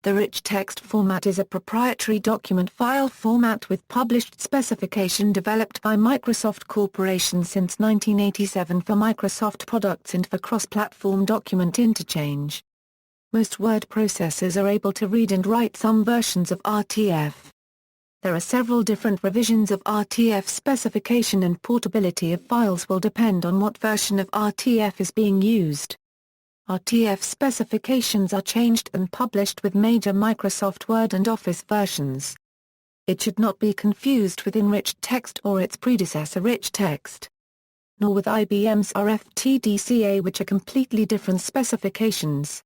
The rich text format is a proprietary document file format with published specification developed by Microsoft Corporation since 1987 for Microsoft products and for cross-platform document interchange. Most word processors are able to read and write some versions of RTF. There are several different revisions of RTF specification, and portability of files will depend on what version of RTF is being used. RTF specifications are changed and published with major Microsoft Word and Office versions. It should not be confused with Enriched Text or its predecessor Rich Text, nor with IBM's RFTDCA, which are completely different specifications.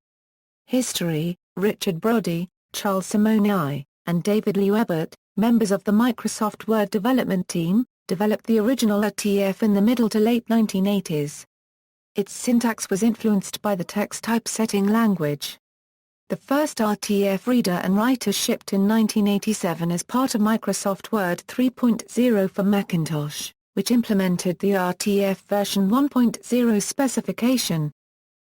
History: Richard Brody, Charles Simonyi, and David Liebert, members of the Microsoft Word development team, developed the original RTF in the middle to late 1980s. Its syntax was influenced by the text typesetting language. The first RTF reader and writer shipped in 1987 as part of Microsoft Word 3.0 for Macintosh, which implemented the RTF version 1.0 specification.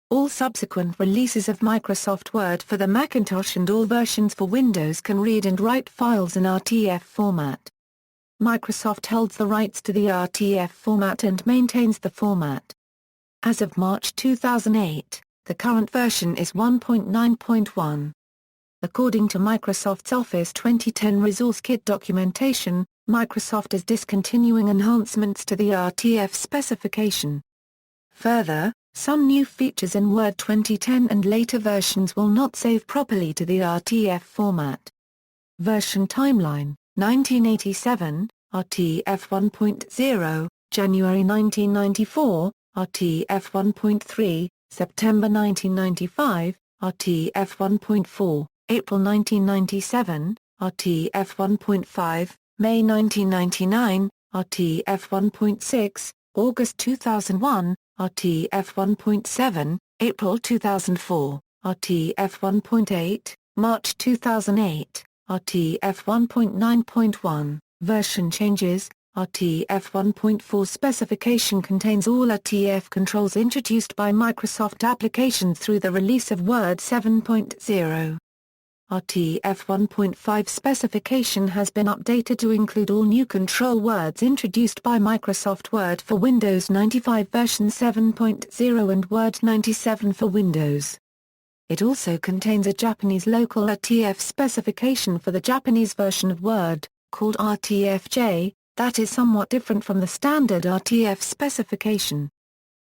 All subsequent releases of Microsoft Word for the Macintosh and all versions for Windows can read and write files in RTF format. Microsoft holds the rights to the RTF format and maintains the format. As of March 2008, the current version is 1.9.1. According to Microsoft's Office 2010 Resource Kit documentation, Microsoft is discontinuing enhancements to the RTF specification. Further, some new features in Word 2010 and later versions will not save properly to the RTF format. Version timeline: 1987, RTF 1.0, January 1994, RTF 1.3, September 1995, RTF 1.4, April 1997, RTF 1.5, May 1999, RTF 1.6, August 2001, RTF 1.7, April 2004, RTF 1.8, March 2008, RTF 1.9.1, version changes. RTF 1.4 specification contains all RTF controls introduced by Microsoft applications through the release of Word 7.0. RTF 1.5 specification has been updated to include all new control words introduced by Microsoft Word for Windows 95 version 7.0 and Word 97 for Windows. It also contains a Japanese local RTF specification for the Japanese version of Word, called RTFJ, that is somewhat different from the standard RTF specification.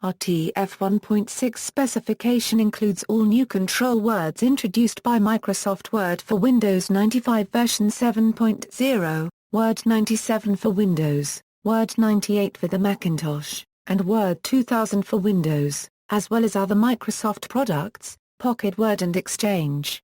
RTF 1.6 specification includes all new control words introduced by Microsoft Word for Windows 95 version 7.0, Word 97 for Windows, Word 98 for the Macintosh, and Word 2000 for Windows, as well as other Microsoft products, Pocket Word and Exchange.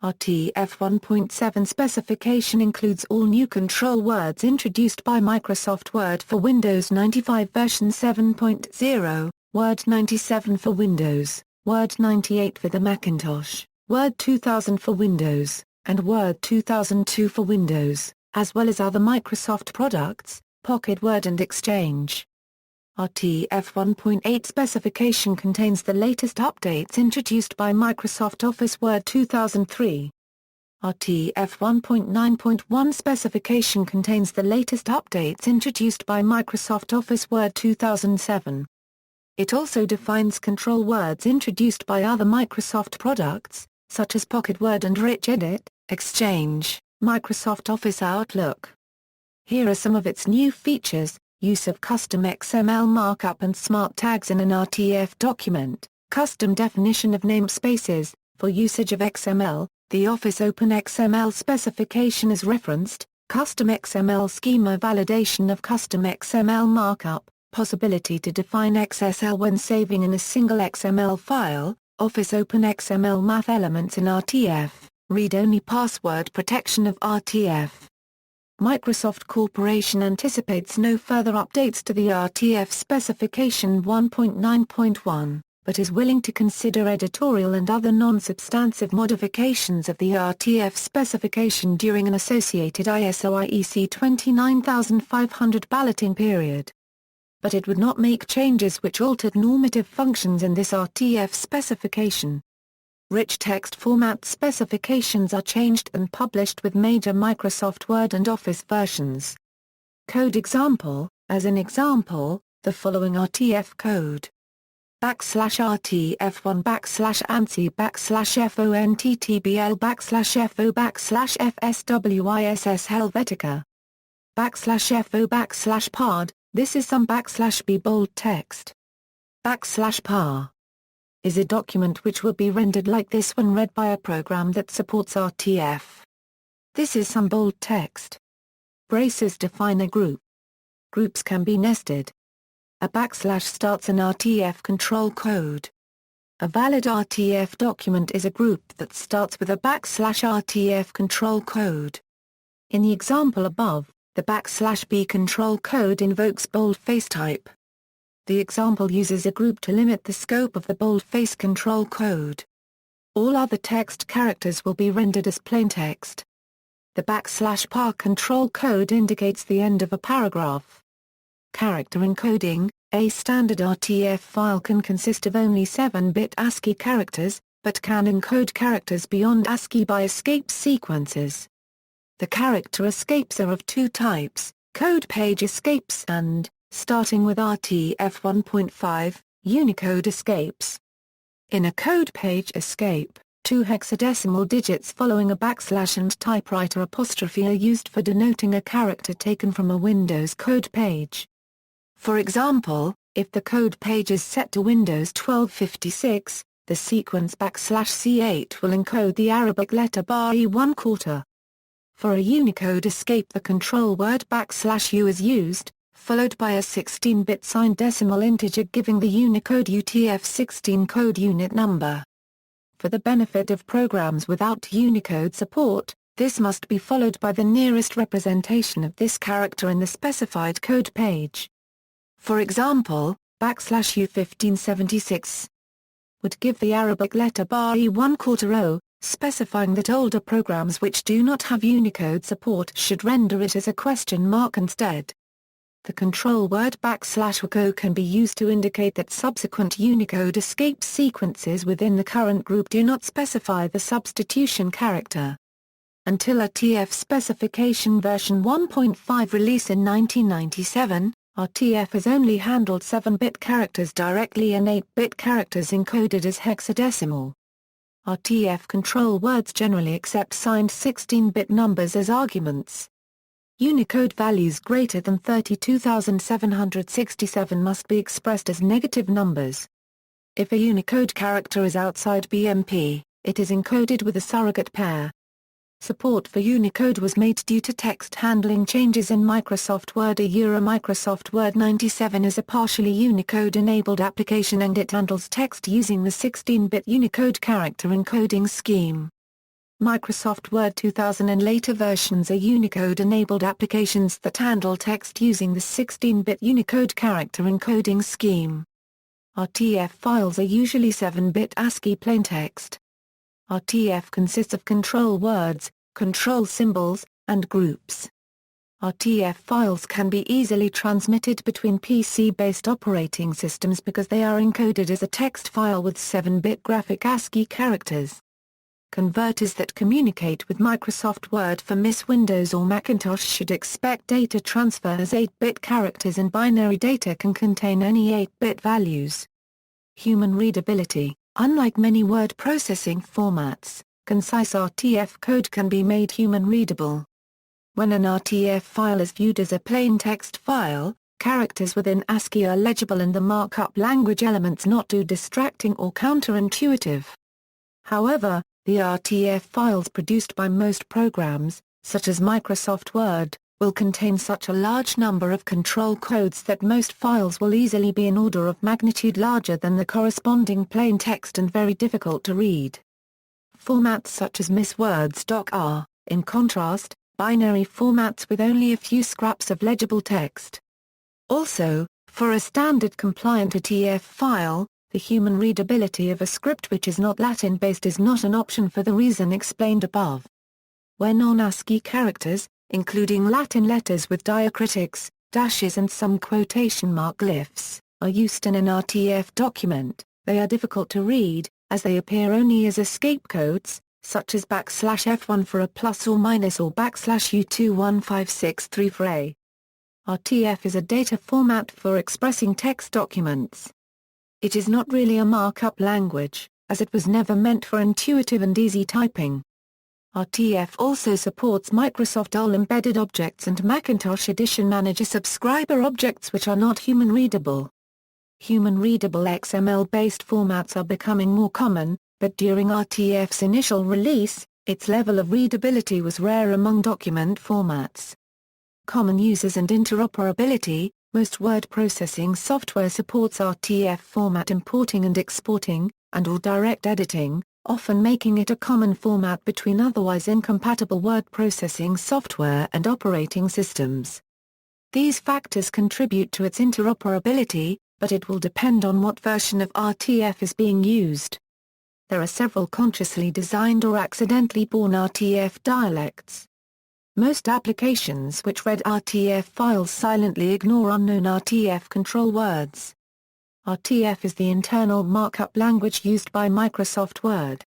RTF 1.7 specification includes all new control words introduced by Microsoft Word for Windows 95 version 7.0, Word 97 for Windows, Word 98 for the Macintosh, Word 2000 for Windows, and Word 2002 for Windows, as well as other Microsoft products, Pocket Word and Exchange. RTF 1.8 specification contains the latest updates introduced by Microsoft Office Word 2003. RTF 1.9.1 specification contains the latest updates introduced by Microsoft Office Word 2007. It also defines control words introduced by other Microsoft products, such as Pocket Word and Rich Edit, Exchange, Microsoft Office Outlook. Here are some of its new features: use of custom XML markup and smart tags in an RTF document, custom definition of namespaces. For usage of XML, the Office OpenXML specification is referenced, custom XML schema validation of custom XML markup, possibility to define XSL when saving in a single XML file, Office OpenXML math elements in RTF, read-only password protection of RTF. Microsoft Corporation anticipates no further updates to the RTF specification 1.9.1, but is willing to consider editorial and other non-substantive modifications of the RTF specification during an associated ISO IEC 29500 balloting period. But it would not make changes which altered normative functions in this RTF specification. rich text format specifications are changed and published with major Microsoft Word and Office versions. Code example: as an example, the following RTF code: /RTF1 /ANSI /FONTTBL /FO /FSWISS Helvetica /FO /PARD. This is some /B bold text. /PAR is a document which will be rendered like this when read by a program that supports RTF. This is some bold text. Braces define a group. Groups can be nested. A / starts an RTF control code. A valid RTF document is a group that starts with a /RTF control code. In the example above, the /B control code invokes boldface type. The example uses a group to limit the scope of the boldface control code. All other text characters will be rendered as plain text. The /PAR control code indicates the end of a paragraph. Character encoding: a standard RTF file can consist of only 7-bit ASCII characters, but can encode characters beyond ASCII by escape sequences. The character escapes are of two types: code page escapes and, starting with RTF 1.5, Unicode escapes. In a code page escape, 2 hexadecimal digits following a / and typewriter apostrophe are used for denoting a character taken from a Windows code page. For example, if the code page is set to Windows 1256, the sequence /C8 will encode the Arabic letter bar E1/4. For a Unicode escape, the control word /U is used, followed by a 16-bit signed decimal integer giving the Unicode UTF-16 code unit number. For the benefit of programs without Unicode support, this must be followed by the nearest representation of this character in the specified code page. For example, /U1576 would give the Arabic letter bar E1/4, specifying that older programs which do not have Unicode support should render it as a question mark instead. The control word /WCO can be used to indicate that subsequent Unicode escape sequences within the current group do not specify the substitution character. Until RTF specification version 1.5 release in 1997, RTF has only handled 7-bit characters directly and 8-bit characters encoded as hexadecimal. RTF control words generally accept signed 16-bit numbers as arguments. Unicode values greater than 32,767 must be expressed as negative numbers. If a Unicode character is outside BMP, it is encoded with a surrogate pair. Support for Unicode was made due to text handling changes in Microsoft Word. Microsoft Word 97 is a partially Unicode-enabled application and it handles text using the 16-bit Unicode character encoding scheme. Microsoft Word 2000 and later versions are Unicode-enabled applications that handle text using the 16-bit Unicode character encoding scheme. RTF files are usually 7-bit ASCII plaintext. RTF consists of control words, control symbols, and groups. RTF files can be easily transmitted between PC-based operating systems because they are encoded as a text file with 7-bit graphic ASCII characters. Converters that communicate with Microsoft Word for MS Windows or Macintosh should expect data transfer as 8-bit characters, and binary data can contain only 8-bit values. Human readability: unlike many word processing formats, concise RTF code can be made human readable. When an RTF file is viewed as a plain text file, characters within ASCII are legible and the markup language elements not too distracting or counterintuitive. However, the RTF files produced by most programs, such as Microsoft Word, will contain such a large number of control codes that most files will easily be an order of magnitude larger than the corresponding plain text and very difficult to read. Formats such as MS Word stock are, in contrast, binary formats with only a few scraps of legible text. Also, for a standard compliant RTF file, the human readability of a script which is not Latin-based is not an option for the reason explained above. Where non-ASCII characters, including Latin letters with diacritics, dashes and some quotation mark glyphs, are used in an RTF document, they are difficult to read, as they appear only as escape codes, such as \F1 for a plus or minus or \U21563 for a. Rtf is a data format for expressing text documents. It is not really a markup language, as it was never meant for intuitive and easy typing. Rtf also supports Microsoft OL embedded objects and Macintosh Edition Manager subscriber objects which are not human-readable. Human-readable XML-based formats are becoming more common, but during Rtf's initial release, its level of readability was rare among document formats. Common uses and interoperability. Most word processing software supports Rtf format importing and exporting, and/or direct editing, often making it a common format between otherwise incompatible word processing software and operating systems. These factors contribute to its interoperability, but it will depend on what version of Rtf is being used. There are several consciously designed or accidentally born Rtf dialects. Most applications which read Rtf files silently ignore unknown Rtf control words. Rtf is the internal markup language used by Microsoft Word.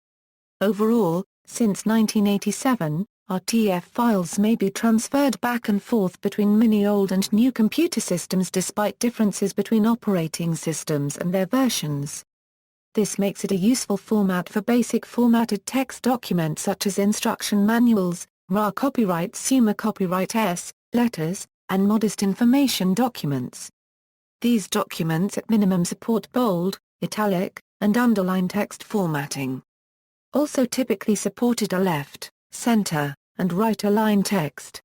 Overall, since 1987, Rtf files may be transferred back and forth between many old and new computer systems despite differences between operating systems and their versions. This makes it a useful format for basic formatted text documents such as instruction manuals, RA copyright SUMA copyright S, letters, and modest information documents. These documents at minimum support bold, italic, and underline text formatting. Also typically supported are left, center, and right align text.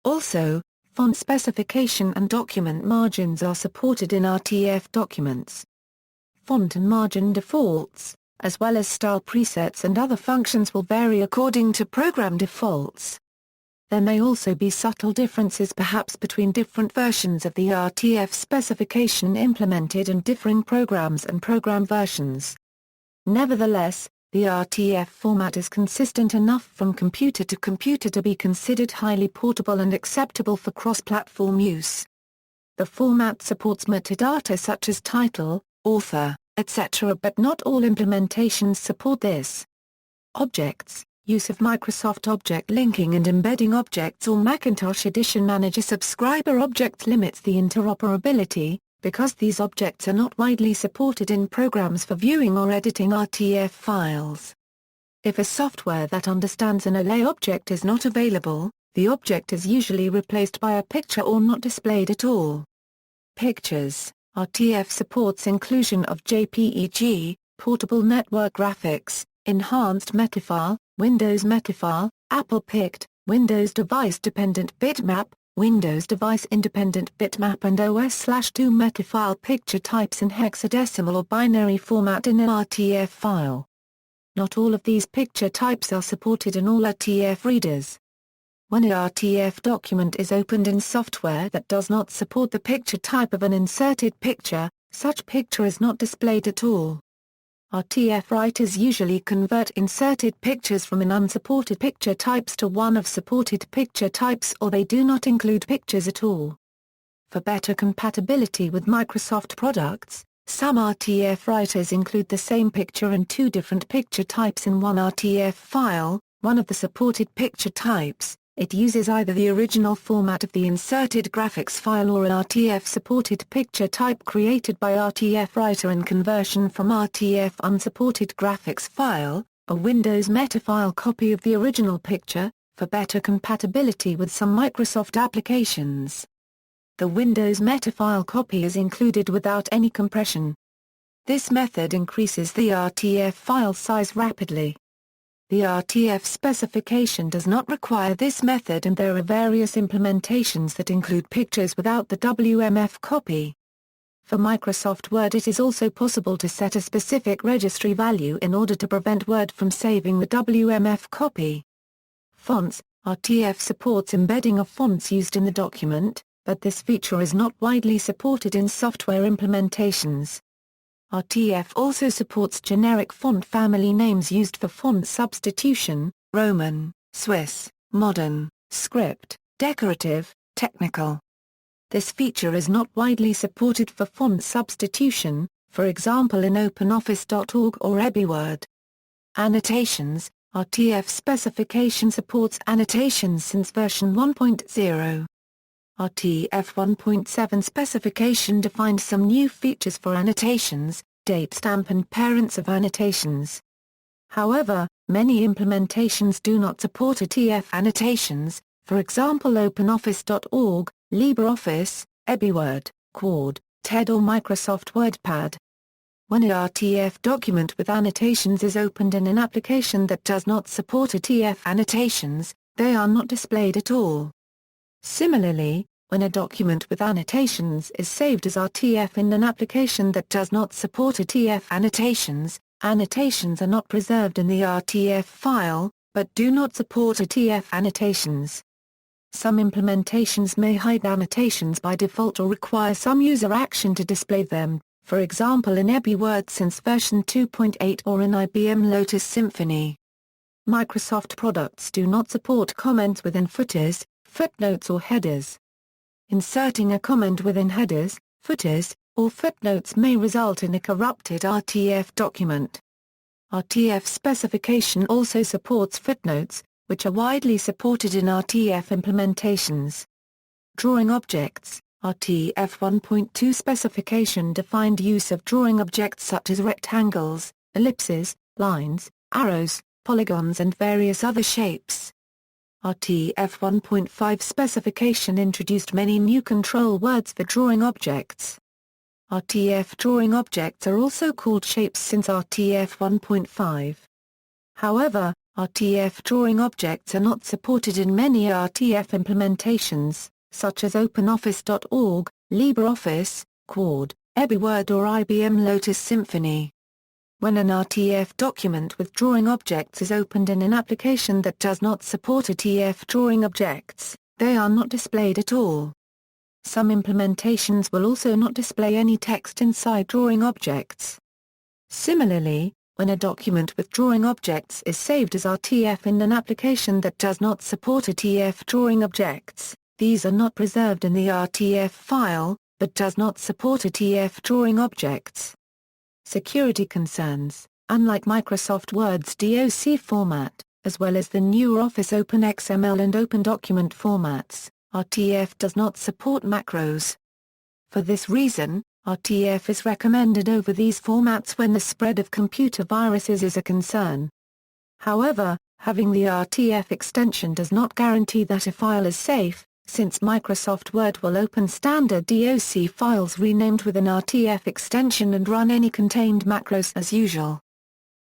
Also, font specification and document margins are supported in Rtf documents. Font and margin defaults, as well as style presets and other functions will vary according to program defaults. There may also be subtle differences perhaps between different versions of the Rtf specification implemented in differing programs and program versions. Nevertheless, the Rtf format is consistent enough from computer to computer to be considered highly portable and acceptable for cross-platform use. The format supports metadata such as title, author, etc., but not all implementations support this. Objects, use of Microsoft Object Linking and embedding objects or Macintosh Edition Manager subscriber objects limits the interoperability, because these objects are not widely supported in programs for viewing or editing Rtf files. If a software that understands an array object is not available, the object is usually replaced by a picture or not displayed at all. Pictures. Rtf supports inclusion of JPEG, portable network graphics, enhanced metafile, Windows metafile, Apple PICT, Windows device-dependent bitmap, Windows device-independent bitmap and OS/2 metafile picture types in hexadecimal or binary format in an Rtf file. Not all of these picture types are supported in all Rtf readers. When a Rtf document is opened in software that does not support the picture type of an inserted picture, such picture is not displayed at all. Rtf writers usually convert inserted pictures from an unsupported picture types to one of supported picture types, or they do not include pictures at all. For better compatibility with Microsoft products, some Rtf writers include the same picture and two different picture types in one Rtf file, one of the supported picture types. It uses either the original format of the inserted graphics file or an Rtf-supported picture type created by Rtf writer in conversion from Rtf unsupported graphics file, a Windows metafile copy of the original picture, for better compatibility with some Microsoft applications. The Windows metafile copy is included without any compression. This method increases the Rtf file size rapidly. The Rtf specification does not require this method, and there are various implementations that include pictures without the WMF copy. For Microsoft Word, it is also possible to set a specific registry value in order to prevent Word from saving the WMF copy. Fonts. Rtf supports embedding of fonts used in the document, but this feature is not widely supported in software implementations. Rtf also supports generic font family names used for font substitution: Roman, Swiss, Modern, Script, Decorative, Technical. This feature is not widely supported for font substitution, for example in OpenOffice.org or EBWord. Annotations. Rtf specification supports annotations since version 1.0. Rtf 1.7 specification defined some new features for annotations, datestamp and parents of annotations. However, many implementations do not support Rtf annotations, for example OpenOffice.org, LibreOffice, EBWord, Quad, TED or Microsoft WordPad. When a Rtf document with annotations is opened in an application that does not support Rtf annotations, they are not displayed at all. Similarly, when a document with annotations is saved as Rtf in an application that does not support Rtf annotations, annotations are not preserved in the Rtf file, but do not support Rtf annotations. Some implementations may hide annotations by default or require some user action to display them, for example in EBWord since version 2.8 or in IBM Lotus Symphony. Microsoft products do not support comments within footers, footnotes or headers. Inserting a comment within headers, footers, or footnotes may result in a corrupted Rtf document. Rtf specification also supports footnotes, which are widely supported in Rtf implementations. Drawing objects. Rtf 1.2 specification defined use of drawing objects such as rectangles, ellipses, lines, arrows, polygons and various other shapes. Rtf 1.5 specification introduced many new control words for drawing objects. Rtf drawing objects are also called shapes since Rtf 1.5. However, Rtf drawing objects are not supported in many Rtf implementations, such as OpenOffice.org, LibreOffice, Quad, EBWord or IBM Lotus Symphony. When an Rtf document with drawing objects is opened in an application that does not support Rtf drawing objects, they are not displayed at all. Some implementations will also not display any text inside drawing objects. Similarly, when a document with drawing objects is saved as Rtf in an application that does not support Rtf drawing objects, these are not preserved in the Rtf file, but does not support Rtf drawing objects. Security concerns. Unlike Microsoft Word's DOC format, as well as the newer Office OpenXML and OpenDocument formats, Rtf does not support macros. For this reason, Rtf is recommended over these formats when the spread of computer viruses is a concern. However, having the Rtf extension does not guarantee that a file is safe, since Microsoft Word will open standard DOC files renamed with an Rtf extension and run any contained macros as usual.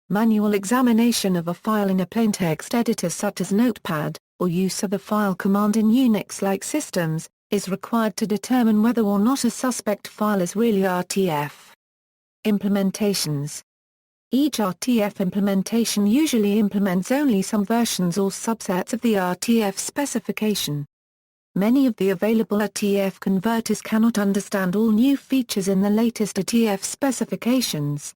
Manual examination of a file in a plaintext editor such as Notepad, or use of the file command in Unix-like systems, is required to determine whether or not a suspect file is really Rtf. Implementations. Each Rtf implementation usually implements only some versions or subsets of the Rtf specification. Many of the available Rtf converters cannot understand all new features in the latest Rtf specifications.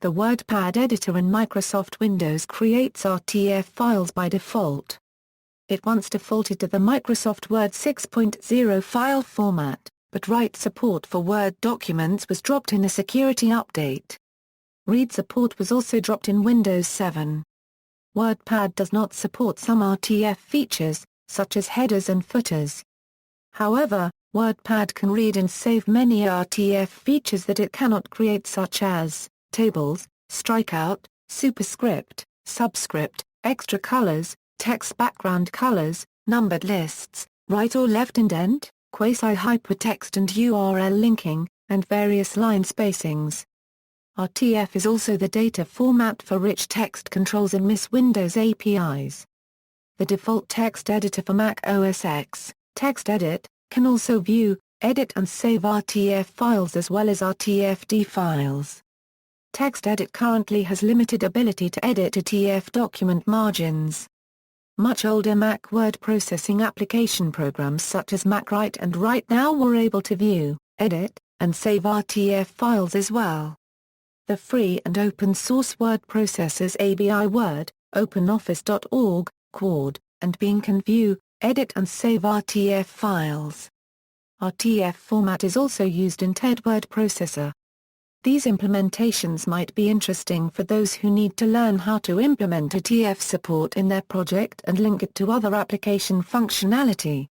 The WordPad editor in Microsoft Windows creates Rtf files by default. It once defaulted to the Microsoft Word 6.0 file format, but write support for Word documents was dropped in a security update. Read support was also dropped in Windows 7. WordPad does not support some Rtf features, such as headers and footers. However, WordPad can read and save many Rtf features that it cannot create, such as tables, strikeout, superscript, subscript, extra colors, text background colors, numbered lists, right or left indent, quasi-hypertext and URL linking, and various line spacings. Rtf is also the data format for rich text controls in MS Windows APIs. The default text editor for Mac OS X, TextEdit, can also view, edit and save Rtf files as well as Rtfd files. TextEdit currently has limited ability to edit Rtf document margins. Much older Mac word processing application programs such as MacWrite and WriteNow were able to view, edit, and save Rtf files as well. The free and open source word processors ABI Word, OpenOffice.org, Quad, and Bing can view, edit and save Rtf files. Rtf format is also used in TED word processor. These implementations might be interesting for those who need to learn how to implement Rtf support in their project and link it to other application functionality.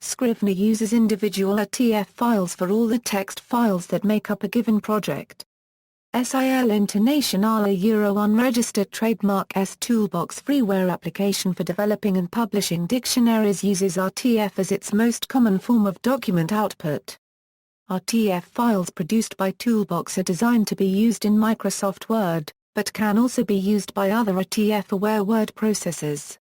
Scrivener uses individual Rtf files for all the text files that make up a given project. SIL Intonation are a Euro unregistered trademark S toolbox freeware application for developing and publishing dictionaries uses Rtf as its most common form of document output. Rtf files produced by Toolbox are designed to be used in Microsoft Word, but can also be used by other Rtf-aware word processors.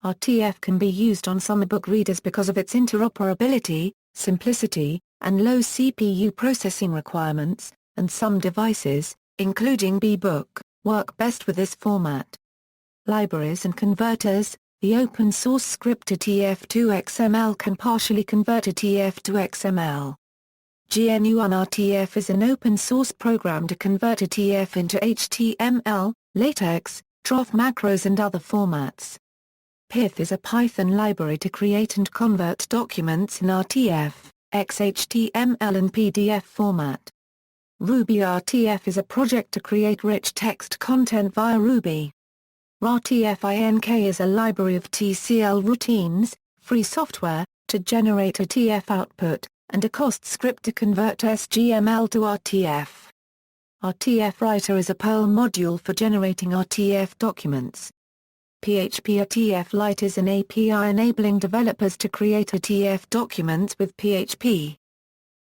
Rtf can be used on some ebook readers because of its interoperability, simplicity, and low CPU processing requirements, and some devices, including bBook, work best with this format. Libraries and converters. The open-source script Rtf to XML can partially convert Rtf to XML. GNU-Rtf is an open-source program to convert Rtf into HTML, LaTeX, TROF macros and other formats. Pith is a Python library to create and convert documents in Rtf, XHTML and PDF format. Ruby Rtf is a project to create rich text content via Ruby. Rtf-ink is a library of TCL routines, free software, to generate Rtf output, and a cost script to convert SGML to Rtf. Rtf Writer is a Perl module for generating Rtf documents. PHP Rtf Lite is an API enabling developers to create Rtf documents with PHP.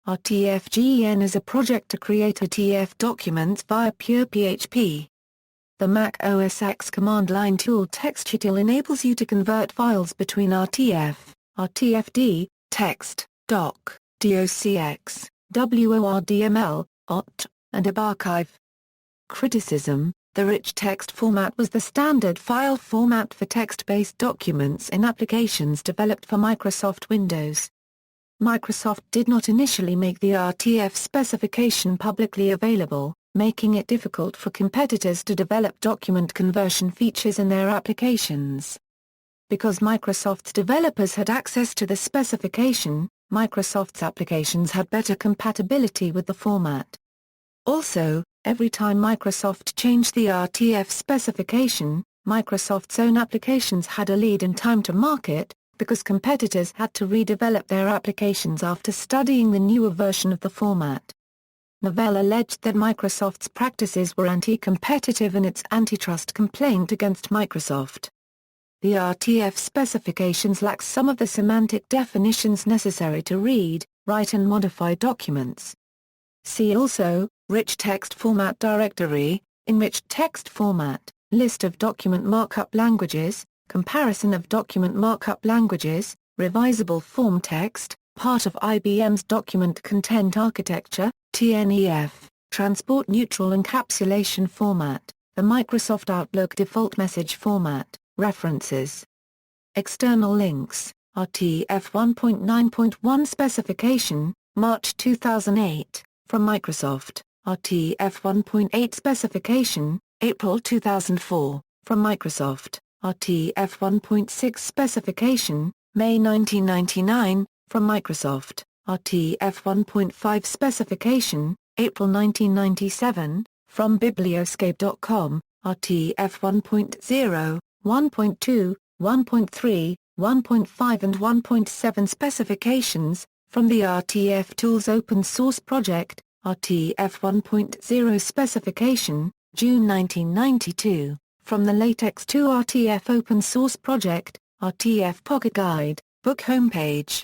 RTFGEN is a project to create Rtf documents via pure PHP. The Mac OS X command line tool TextUtil enables you to convert files between Rtf, RTFD, text, doc, docx, WORDML, OT, and ABarchive. Criticism: the rich text format was the standard file format for text-based documents in applications developed for Microsoft Windows. Microsoft did not initially make the Rtf specification publicly available, making it difficult for competitors to develop document conversion features in their applications. Because Microsoft's developers had access to the specification, Microsoft's applications had better compatibility with the format. Also, every time Microsoft changed the Rtf specification, Microsoft's own applications had a lead in time to market, because competitors had to redevelop their applications after studying the newer version of the format. Novell alleged that Microsoft's practices were anti-competitive in its antitrust complaint against Microsoft. The Rtf specifications lack some of the semantic definitions necessary to read, write and modify documents. See also, Rich Text Format Directory, Enriched Text Format, List of document markup languages, Comparison of document markup languages, Revisable form text, part of IBM's Document Content Architecture, TNEF, Transport Neutral Encapsulation Format, the Microsoft Outlook Default Message Format, References. External links, Rtf 1.9.1 Specification, March 2008, from Microsoft, Rtf 1.8 Specification, April 2004, from Microsoft, Rtf 1.6 Specification, May 1999, from Microsoft, Rtf 1.5 Specification, April 1997, from Biblioscape.com, Rtf 1.0, 1.2, 1.3, 1.5 and 1.7 specifications, from the Rtf Tools open source project, Rtf 1.0 specification, June 1992, from the LaTeX 2 Rtf open source project, Rtf Pocket Guide, book homepage.